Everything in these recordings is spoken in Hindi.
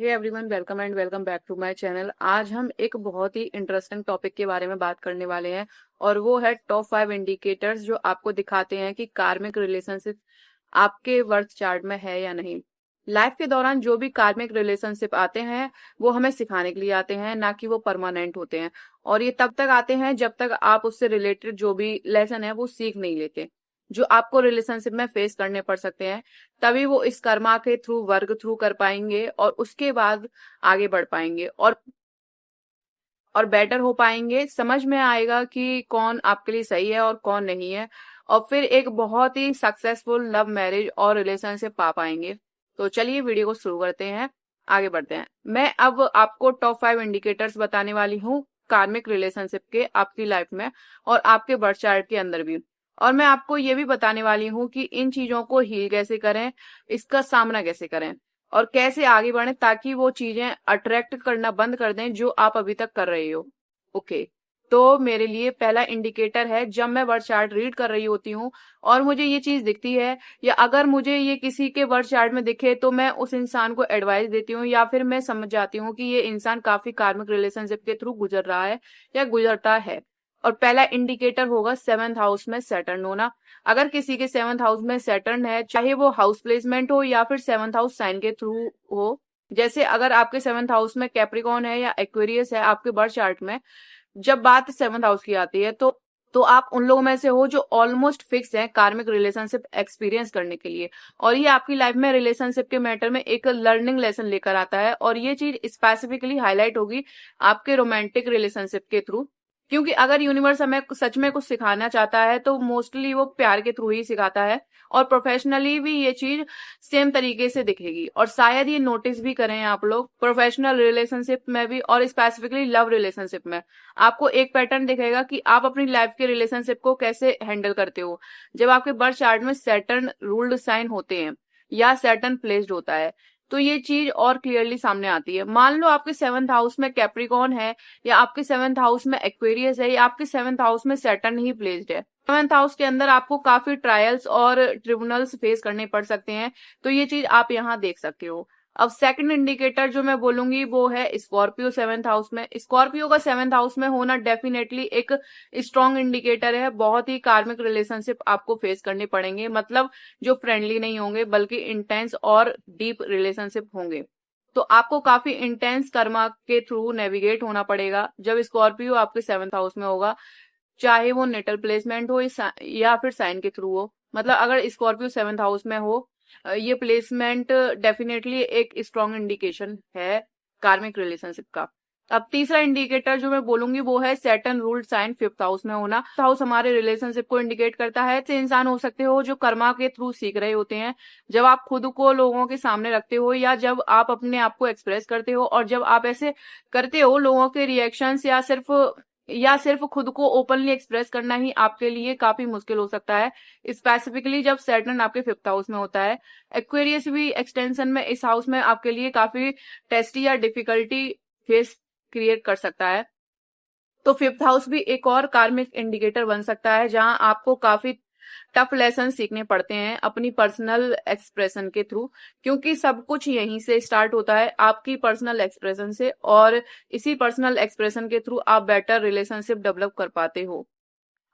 Hey everyone, welcome and welcome back to my channel. आज हम एक बहुत ही इंटरेस्टिंग टॉपिक के बारे में बात करने वाले हैं और वो है टॉप 5 इंडिकेटर्स जो आपको दिखाते हैं कि कार्मिक रिलेशनशिप आपके वर्थ चार्ट में है या नहीं। लाइफ के दौरान जो भी कार्मिक रिलेशनशिप आते हैं वो हमें सिखाने के लिए आते हैं, ना कि वो परमानेंट होते हैं। और ये तब तक आते हैं जब तक आप उससे रिलेटेड जो भी लेसन है वो सीख नहीं लेते, जो आपको रिलेशनशिप में फेस करने पड़ सकते हैं। तभी वो इस कर्मा के थ्रू, वर्क थ्रू कर पाएंगे और उसके बाद आगे बढ़ पाएंगे और बेटर हो पाएंगे। समझ में आएगा कि कौन आपके लिए सही है और कौन नहीं है, और फिर एक बहुत ही सक्सेसफुल लव मैरिज और रिलेशनशिप पा पाएंगे। तो चलिए वीडियो को शुरू करते हैं, आगे बढ़ते हैं। मैं अब आपको टॉप 5 इंडिकेटर्स बताने वाली हूँ कार्मिक रिलेशनशिप के आपकी लाइफ में और आपके बर्थ चार्ट के अंदर भी। और मैं आपको ये भी बताने वाली हूँ कि इन चीजों को हील कैसे करें, इसका सामना कैसे करें और कैसे आगे बढ़े ताकि वो चीजें अट्रैक्ट करना बंद कर दें जो आप अभी तक कर रहे हो। ओके, तो मेरे लिए पहला इंडिकेटर है, जब मैं बर्थ चार्ट रीड कर रही होती हूँ और मुझे ये चीज दिखती है या अगर मुझे ये किसी के बर्थ चार्ट में दिखे तो मैं उस इंसान को एडवाइस देती हूँ या फिर मैं समझ जाती हूँ कि ये इंसान काफी कार्मिक रिलेशनशिप के थ्रू गुजर रहा है या गुजरता है। और पहला इंडिकेटर होगा 7th हाउस में सैटर्न होना। अगर किसी के 7th हाउस में सैटर्न है, चाहे वो हाउस प्लेसमेंट हो या फिर 7th हाउस साइन के थ्रू हो, जैसे अगर आपके 7th हाउस में कैप्रिकॉन है या एक्वेरियस है आपके बर्थ चार्ट में, जब बात 7th हाउस की आती है तो आप उन लोगों में से हो जो ऑलमोस्ट फिक्स हैं कार्मिक रिलेशनशिप एक्सपीरियंस करने के लिए। और ये आपकी लाइफ में रिलेशनशिप के मैटर में एक लर्निंग लेसन लेकर आता है और ये चीज स्पेसिफिकली हाईलाइट होगी आपके रोमांटिक रिलेशनशिप के थ्रू। क्योंकि अगर यूनिवर्स हमें सच में कुछ सिखाना चाहता है तो मोस्टली वो प्यार के थ्रू ही सिखाता है, और प्रोफेशनली भी ये चीज सेम तरीके से दिखेगी। और शायद ये नोटिस भी करें आप लोग, प्रोफेशनल रिलेशनशिप में भी और स्पेसिफिकली लव रिलेशनशिप में आपको एक पैटर्न दिखेगा कि आप अपनी लाइफ के रिलेशनशिप को कैसे हैंडल करते हो जब आपके बर्थ चार्ट में सैटर्न रूल्ड साइन होते हैं या सैटर्न प्लेस्ड होता है। तो ये चीज और क्लियरली सामने आती है। मान लो आपके 7th हाउस में कैप्रिकॉन है या आपके 7th हाउस में एक्वेरियस है या आपके 7th हाउस में सैटर्न ही प्लेस्ड है। 7th हाउस के अंदर आपको काफी ट्रायल्स और ट्रिब्यूनल्स फेस करने पड़ सकते हैं, तो ये चीज आप यहाँ देख सकते हो। अब सेकंड इंडिकेटर जो मैं बोलूंगी वो है स्कॉर्पियो 7th हाउस में। स्कॉर्पियो का 7th हाउस में होना डेफिनेटली एक स्ट्रॉन्ग इंडिकेटर है। बहुत ही कार्मिक रिलेशनशिप आपको फेस करने पड़ेंगे, मतलब जो फ्रेंडली नहीं होंगे बल्कि इंटेंस और डीप रिलेशनशिप होंगे। तो आपको काफी इंटेंस कर्मा के थ्रू नेविगेट होना पड़ेगा जब स्कॉर्पियो आपके 7th हाउस में होगा, चाहे वो नेटल प्लेसमेंट हो या फिर साइन के थ्रू हो। मतलब अगर स्कॉर्पियो 7th हाउस में हो, ये प्लेसमेंट डेफिनेटली एक स्ट्रॉन्ग इंडिकेशन है कार्मिक रिलेशनशिप का। अब तीसरा इंडिकेटर जो मैं बोलूंगी वो है Saturn ruled sign 5th house में होना। हाउस हमारे रिलेशनशिप को इंडिकेट करता है। ऐसे इंसान हो सकते हो जो कर्मा के थ्रू सीख रहे होते हैं। जब आप खुद को लोगों के सामने रखते हो या जब आप अपने आप को एक्सप्रेस करते हो, और जब आप ऐसे करते हो लोगों के रिएक्शंस या सिर्फ खुद को ओपनली एक्सप्रेस करना ही आपके लिए काफी मुश्किल हो सकता है, स्पेसिफिकली जब सैटर्न आपके 5th हाउस में होता है। एक्वेरियस भी एक्सटेंशन में इस हाउस में आपके लिए काफी टेस्टी या डिफिकल्टी फेस क्रिएट कर सकता है। तो 5th हाउस भी एक और कार्मिक इंडिकेटर बन सकता है जहां आपको काफी टफ लेसन सीखने पड़ते हैं अपनी पर्सनल एक्सप्रेशन के थ्रू, क्योंकि सब कुछ यहीं से स्टार्ट होता है, आपकी पर्सनल एक्सप्रेशन से, और इसी पर्सनल एक्सप्रेशन के थ्रू आप बेटर रिलेशनशिप डेवलप कर पाते हो।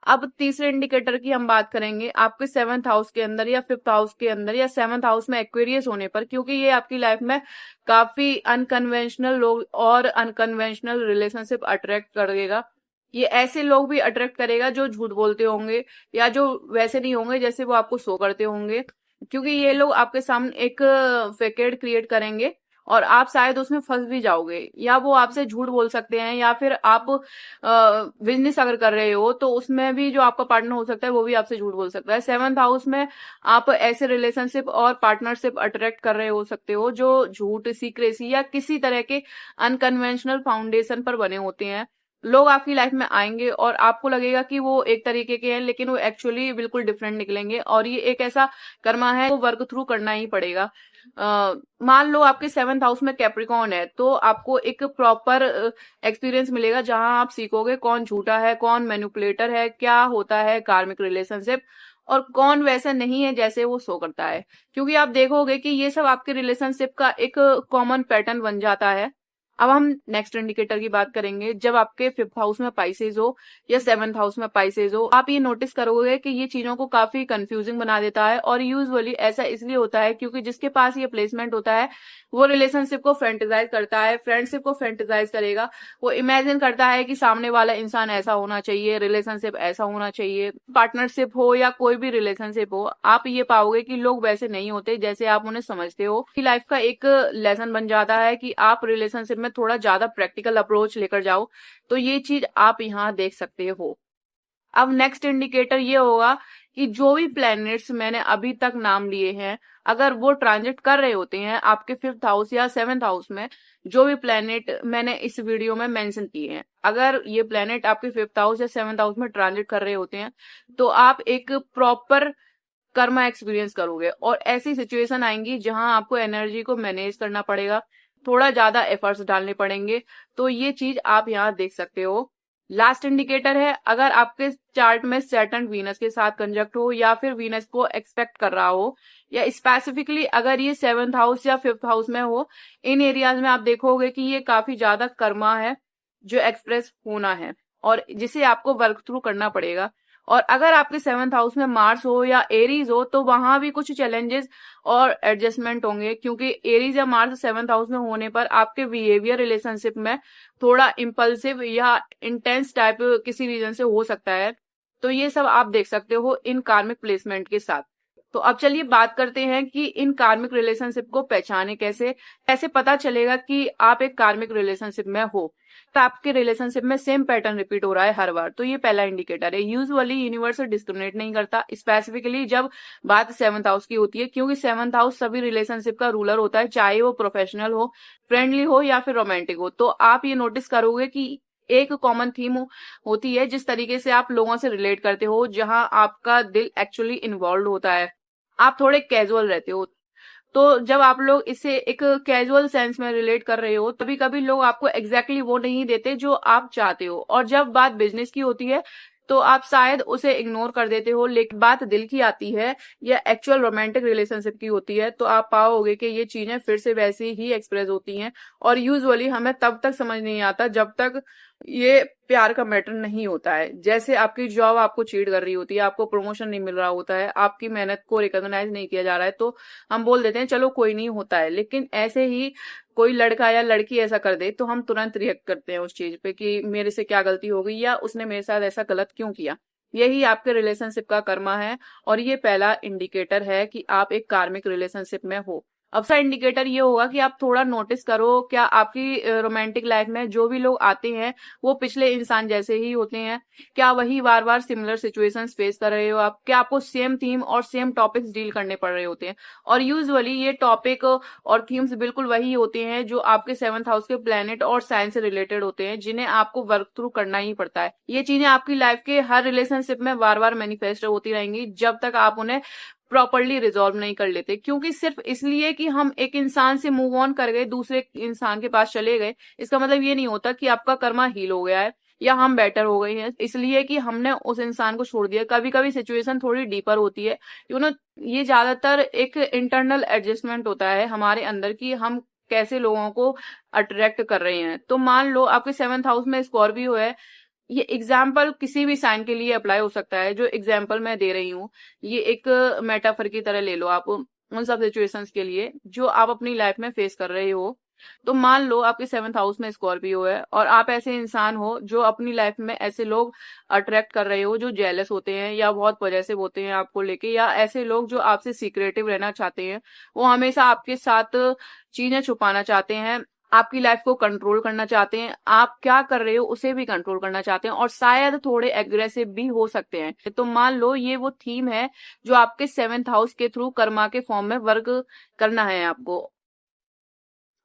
अब तीसरे इंडिकेटर की हम बात करेंगे आपके 7th हाउस के अंदर या 5th हाउस के अंदर या 7th हाउस में एक्वेरियस होने पर, क्योंकि ये आपकी लाइफ में काफी अनकन्वेंशनल लोग और अनकन्वेंशनल रिलेशनशिप अट्रैक्ट करेगा। ये ऐसे लोग भी अट्रैक्ट करेगा जो झूठ बोलते होंगे या जो वैसे नहीं होंगे जैसे वो आपको शो करते होंगे, क्योंकि ये लोग आपके सामने एक फेकेड क्रिएट करेंगे और आप शायद उसमें फंस भी जाओगे, या वो आपसे झूठ बोल सकते हैं, या फिर आप बिजनेस अगर कर रहे हो तो उसमें भी जो आपका पार्टनर हो सकता है वो भी आपसे झूठ बोल सकता है। 7th हाउस में आप ऐसे रिलेशनशिप और पार्टनरशिप अट्रैक्ट कर रहे हो सकते हो जो झूठ, सीक्रेसी या किसी तरह के अनकन्वेंशनल फाउंडेशन पर बने होते हैं। लोग आपकी लाइफ में आएंगे और आपको लगेगा कि वो एक तरीके के हैं, लेकिन वो एक्चुअली बिल्कुल डिफरेंट निकलेंगे, और ये एक ऐसा कर्मा है वो वर्क थ्रू करना ही पड़ेगा। मान लो आपके 7th हाउस में कैप्रिकॉन है तो आपको एक प्रॉपर एक्सपीरियंस मिलेगा जहां आप सीखोगे कौन झूठा है, कौन मैनिपुलेटर है, क्या होता है कार्मिक रिलेशनशिप, और कौन वैसा नहीं है जैसे वो शो करता है। क्योंकि आप देखोगे कि ये सब आपके रिलेशनशिप का एक कॉमन पैटर्न बन जाता है। अब हम नेक्स्ट इंडिकेटर की बात करेंगे। जब आपके 5th हाउस में पाइसेस हो या 7th हाउस में पाइसेस हो, आप ये नोटिस करोगे कि ये चीजों को काफी कंफ्यूजिंग बना देता है। और यूजुअली ऐसा इसलिए होता है क्योंकि जिसके पास ये प्लेसमेंट होता है वो रिलेशनशिप को फैंटेसाइज करता है, फ्रेंडशिप को फैंटेसाइज करेगा। वो इमेजिन करता है कि सामने वाला इंसान ऐसा होना चाहिए, रिलेशनशिप ऐसा होना चाहिए। पार्टनरशिप हो या कोई भी रिलेशनशिप हो, आप ये पाओगे कि लोग वैसे नहीं होते जैसे आप उन्हें समझते हो। कि लाइफ का एक लेसन बन जाता है कि आप रिलेशनशिप में थोड़ा ज्यादा प्रैक्टिकल अप्रोच लेकर जाओ। तो ये चीज आप यहाँ देख सकते हो। अब नेक्स्ट इंडिकेटर ये होगा कि जो भी प्लैनेट्स मैंने अभी तक नाम लिए हैं, अगर वो ट्रांजिट कर रहे होते हैं आपके 5th हाउस या 7th हाउस में, जो भी प्लैनेट मैंने इस वीडियो में मेंशन किए हैं, अगर ये प्लैनेट आपके 5th हाउस या 7th हाउस में ट्रांजिट कर रहे होते हैं तो आप एक प्रॉपर कर्मा एक्सपीरियंस करोगे। और ऐसी सिचुएशन आएंगी जहां आपको एनर्जी को मैनेज करना पड़ेगा, थोड़ा ज्यादा एफर्ट्स डालने पड़ेंगे। तो ये चीज आप यहाँ देख सकते हो। लास्ट इंडिकेटर है, अगर आपके चार्ट में सैटर्न वीनस के साथ कंजक्ट हो या फिर वीनस को एक्सपेक्ट कर रहा हो, या स्पेसिफिकली अगर ये 7th हाउस या 5th हाउस में हो, इन एरियाज में आप देखोगे कि ये काफी ज्यादा कर्मा है जो एक्सप्रेस होना है और जिसे आपको वर्क थ्रू करना पड़ेगा। और अगर आपके 7th हाउस में मार्स हो या एरीज हो तो वहां भी कुछ चैलेंजेस और एडजस्टमेंट होंगे, क्योंकि एरीज या मार्स 7th हाउस में होने पर आपके बिहेवियर रिलेशनशिप में थोड़ा इम्पल्सिव या इंटेंस टाइप किसी रीजन से हो सकता है। तो ये सब आप देख सकते हो इन कार्मिक प्लेसमेंट के साथ। तो अब चलिए बात करते हैं कि इन कार्मिक रिलेशनशिप को पहचाने कैसे, कैसे पता चलेगा कि आप एक कार्मिक रिलेशनशिप में हो। तो आपके रिलेशनशिप में सेम पैटर्न रिपीट हो रहा है हर बार, तो ये पहला इंडिकेटर है। यूजुअली यूनिवर्स डिस्क्रिमिनेट नहीं करता, स्पेसिफिकली जब बात 7th हाउस की होती है, क्योंकि 7th हाउस सभी रिलेशनशिप का रूलर होता है, चाहे वो प्रोफेशनल हो, फ्रेंडली हो या फिर रोमांटिक हो। तो आप ये नोटिस करोगे कि एक कॉमन थीम होती है जिस तरीके से आप लोगों से रिलेट करते हो, जहां आपका दिल एक्चुअली इन्वॉल्व होता है। आप थोड़े कैजुअल रहते हो। तो जब आप लोग इसे एक कैजुअल सेंस में रिलेट कर रहे हो, कभी कभी लोग आपको एग्जैक्टली वो नहीं देते जो आप चाहते हो। और जब बात बिजनेस की होती है तो आप शायद उसे इग्नोर कर देते हो, लेकिन बात दिल की आती है या एक्चुअल रोमांटिक रिलेशनशिप की होती है तो आप पाओगे कि ये चीजें फिर से वैसी ही एक्सप्रेस होती हैं। और यूजुअली हमें तब तक समझ नहीं आता जब तक ये प्यार का मैटर नहीं होता है। जैसे आपकी जॉब आपको चीट कर रही होती है, आपको प्रमोशन नहीं मिल रहा होता है, आपकी मेहनत को रिकॉग्नाइज नहीं किया जा रहा है, तो हम बोल देते हैं चलो कोई नहीं होता है। लेकिन ऐसे ही कोई लड़का या लड़की ऐसा कर दे तो हम तुरंत रिएक्ट करते हैं उस चीज पे कि मेरे से क्या गलती हो गई या उसने मेरे साथ ऐसा गलत क्यों किया। यही आपके रिलेशनशिप का कर्मा है और ये पहला इंडिकेटर है कि आप एक कार्मिक रिलेशनशिप में हो। अब सा इंडिकेटर ये होगा कि आप थोड़ा नोटिस करो, क्या आपकी रोमांटिक लाइफ में जो भी लोग आते हैं वो पिछले इंसान जैसे ही होते हैं? क्या वही बार बार सिमिलर सिचुएशंस फेस कर रहे हो आप? क्या आपको सेम थीम और सेम टॉपिक्स डील करने पड़ रहे होते हैं? और यूजुअली ये टॉपिक और थीम्स बिल्कुल वही होते हैं जो आपके 7th हाउस के प्लेनेट और साइंस से रिलेटेड होते हैं, जिन्हें आपको वर्क थ्रू करना ही पड़ता है। ये चीजें आपकी लाइफ के हर रिलेशनशिप में बार बार मैनिफेस्ट होती रहेंगी जब तक आप उन्हें प्रॉपरली रिजॉल्व नहीं कर लेते। क्योंकि सिर्फ इसलिए कि हम एक इंसान से मूव ऑन कर गए, दूसरे इंसान के पास चले गए, इसका मतलब ये नहीं होता कि आपका कर्मा हील हो गया है या हम बेटर हो गए हैं इसलिए कि हमने उस इंसान को छोड़ दिया। कभी कभी सिचुएशन थोड़ी डीपर होती है, ये ज्यादातर एक इंटरनल एडजस्टमेंट होता है हमारे अंदर की हम कैसे लोगों को अट्रैक्ट कर रहे हैं। तो मान लो आपके 7th हाउस में स्कॉर्पियो है, ये एग्जाम्पल किसी भी साइन के लिए अप्लाई हो सकता है। जो एग्जाम्पल मैं दे रही हूँ ये एक मेटाफर की तरह ले लो आप उन सब सिचुएशंस के लिए जो आप अपनी लाइफ में फेस कर रहे हो। तो मान लो आपके 7th हाउस में स्कॉर्पियो है और आप ऐसे इंसान हो जो अपनी लाइफ में ऐसे लोग अट्रैक्ट कर रहे हो जो जेलस होते हैं या बहुत पॉजेसिव होते हैं आपको लेके, या ऐसे लोग जो आपसे सीक्रेटिव रहना चाहते हैं, वो हमेशा आपके साथ चीजें छुपाना चाहते हैं, आपकी लाइफ को कंट्रोल करना चाहते हैं, आप क्या कर रहे हो उसे भी कंट्रोल करना चाहते हैं और शायद थोड़े एग्रेसिव भी हो सकते हैं। तो मान लो ये वो थीम है जो आपके 7th हाउस के थ्रू कर्मा के फॉर्म में वर्क करना है आपको।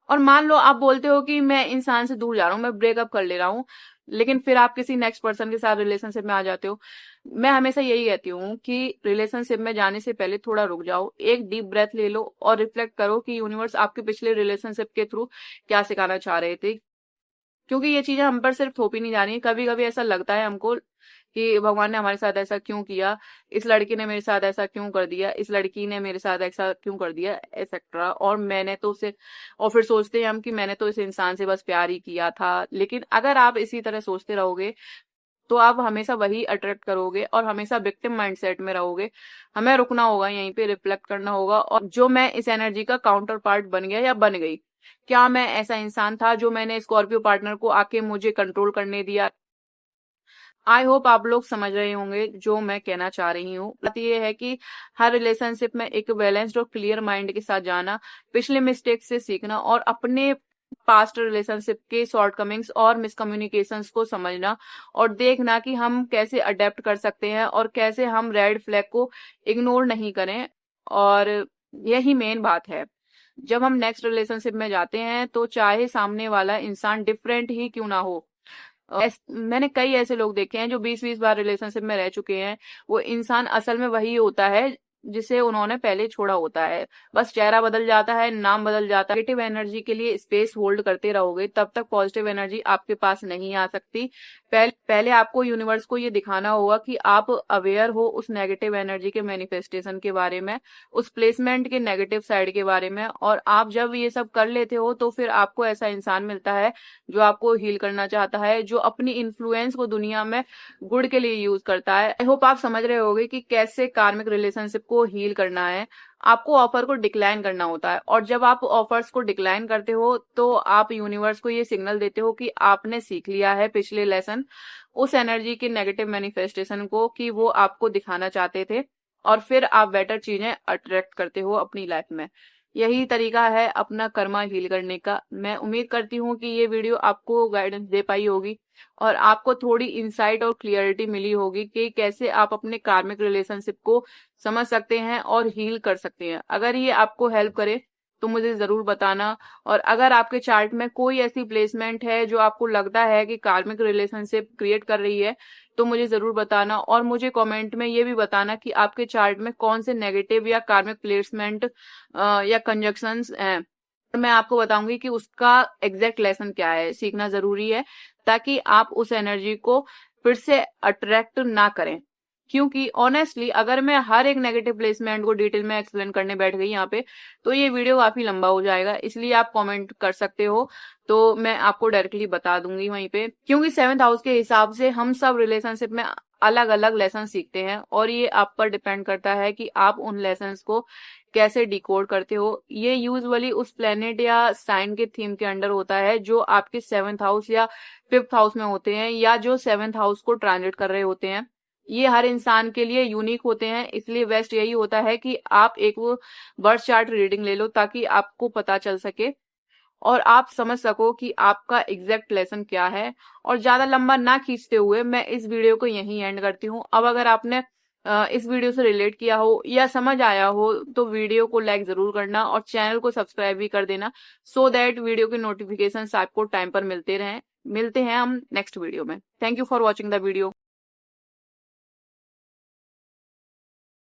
और मान लो आप बोलते हो कि मैं इंसान से दूर जा रहा हूँ, मैं ब्रेकअप कर ले रहा हूँ, लेकिन फिर आप किसी नेक्स्ट पर्सन के साथ रिलेशनशिप में आ जाते हो। मैं हमेशा यही कहती हूँ कि रिलेशनशिप में जाने से पहले थोड़ा रुक जाओ, एक डीप ब्रेथ ले लो और रिफ्लेक्ट करो कि यूनिवर्स आपके पिछले रिलेशनशिप के थ्रू क्या सिखाना चाह रहे थे। क्योंकि ये चीजें हम पर सिर्फ थोपी नहीं जा रही है, कभी कभी ऐसा लगता है हमको कि भगवान ने हमारे साथ ऐसा क्यों किया, इस लड़के ने मेरे साथ ऐसा क्यों कर दिया, इस लड़की ने मेरे साथ ऐसा क्यों कर दिया, एक्सेट्रा। और मैंने तो उसे, और फिर सोचते हैं हम कि मैंने तो इस इंसान से बस प्यार ही किया था। लेकिन अगर आप इसी तरह सोचते रहोगे तो आप हमेशा वही अट्रैक्ट करोगे और हमेशा विक्टिम माइंडसेट में रहोगे। हमें रुकना होगा, यहीं पे रिफ्लेक्ट करना होगा, और जो मैं इस एनर्जी का काउंटर पार्ट बन गया या बन गई, क्या मैं ऐसा इंसान था जो मैंने स्कॉर्पियो पार्टनर को आके मुझे कंट्रोल करने दिया। आई होप आप लोग समझ रहे होंगे जो मैं कहना चाह रही हूँ। बात ये है कि हर रिलेशनशिप में एक बैलेंस्ड और क्लियर माइंड के साथ जाना, पिछले मिस्टेक से सीखना और अपने पास्ट रिलेशनशिप के शॉर्टकमिंग्स और मिसकम्युनिकेशंस को समझना और देखना कि हम कैसे अडेप्ट कर सकते हैं और कैसे हम रेड फ्लैग को इग्नोर नहीं करें। और यही मेन बात है। जब हम नेक्स्ट रिलेशनशिप में जाते हैं तो चाहे सामने वाला इंसान डिफरेंट ही क्यों ना हो, मैंने कई ऐसे लोग देखे हैं जो 20-20 बार रिलेशनशिप में रह चुके हैं, वो इंसान असल में वही होता है जिसे उन्होंने पहले छोड़ा होता है। बस चेहरा बदल जाता है, नाम बदल जाता है। नेगेटिव एनर्जी के लिए स्पेस होल्ड करते रहोगे तब तक पॉजिटिव एनर्जी आपके पास नहीं आ सकती। पहले आपको यूनिवर्स को ये दिखाना होगा कि आप अवेयर हो उस नेगेटिव एनर्जी के मैनिफेस्टेशन के बारे में, उस प्लेसमेंट के नेगेटिव साइड के बारे में। और आप जब ये सब कर लेते हो तो फिर आपको ऐसा इंसान मिलता है जो आपको हील करना चाहता है, जो अपनी इन्फ्लुएंस को दुनिया में गुड के लिए यूज करता है। आई होप आप समझ रहे होगे कि कैसे कार्मिक रिलेशनशिप को हील करना है। आपको ऑफर को डिक्लाइन करना होता है, और जब आप ऑफर्स को डिक्लाइन करते हो तो आप यूनिवर्स को ये सिग्नल देते हो कि आपने सीख लिया है पिछले लेसन, उस एनर्जी के नेगेटिव मैनिफेस्टेशन को कि वो आपको दिखाना चाहते थे, और फिर आप बेटर चीजें अट्रैक्ट करते हो अपनी लाइफ में। यही तरीका है अपना कर्मा हील करने का। मैं उम्मीद करती हूँ कि ये वीडियो आपको गाइडेंस दे पाई होगी और आपको थोड़ी इंसाइट और क्लियरिटी मिली होगी कि कैसे आप अपने कार्मिक रिलेशनशिप को समझ सकते हैं और हील कर सकते हैं। अगर ये आपको हेल्प करे तो मुझे जरूर बताना। और अगर आपके चार्ट में कोई ऐसी प्लेसमेंट है जो आपको लगता है कि कार्मिक रिलेशनशिप क्रिएट कर रही है तो मुझे जरूर बताना, और मुझे कमेंट में ये भी बताना कि आपके चार्ट में कौन से नेगेटिव या कार्मिक प्लेसमेंट या कंजक्शंस हैं। मैं आपको बताऊंगी कि उसका एग्जैक्ट लेसन क्या है। सीखना जरूरी है ताकि आप उस एनर्जी को फिर से अट्रैक्ट ना करें। क्योंकि ऑनेस्टली अगर मैं हर एक नेगेटिव प्लेसमेंट को डिटेल में एक्सप्लेन करने बैठ गई यहाँ पे तो ये वीडियो काफी लंबा हो जाएगा, इसलिए आप कमेंट कर सकते हो तो मैं आपको डायरेक्टली बता दूंगी वहीं पे। क्योंकि 7th हाउस के हिसाब से हम सब रिलेशनशिप में अलग अलग लेसन सीखते हैं, और ये आप पर डिपेंड करता है कि आप उन लेसन्स को कैसे डिकोड करते हो। ये यूजुअली उस प्लेनेट या साइन के थीम के अंडर होता है जो आपके 7th हाउस या 5th हाउस में होते हैं, या जो 7th हाउस को ट्रांजिट कर रहे होते हैं। ये हर इंसान के लिए यूनिक होते हैं, इसलिए बेस्ट यही होता है कि आप एक वो बर्थ चार्ट रीडिंग ले लो ताकि आपको पता चल सके और आप समझ सको कि आपका एग्जैक्ट लेसन क्या है। और ज्यादा लंबा ना खींचते हुए मैं इस वीडियो को यहीं एंड करती हूँ। अब अगर आपने इस वीडियो से रिलेट किया हो या समझ आया हो तो वीडियो को लाइक जरूर करना और चैनल को सब्सक्राइब भी कर देना, सो दैट वीडियो के नोटिफिकेशन आपको टाइम पर मिलते रहें। मिलते हैं हम नेक्स्ट वीडियो में। Thank you for watching the video.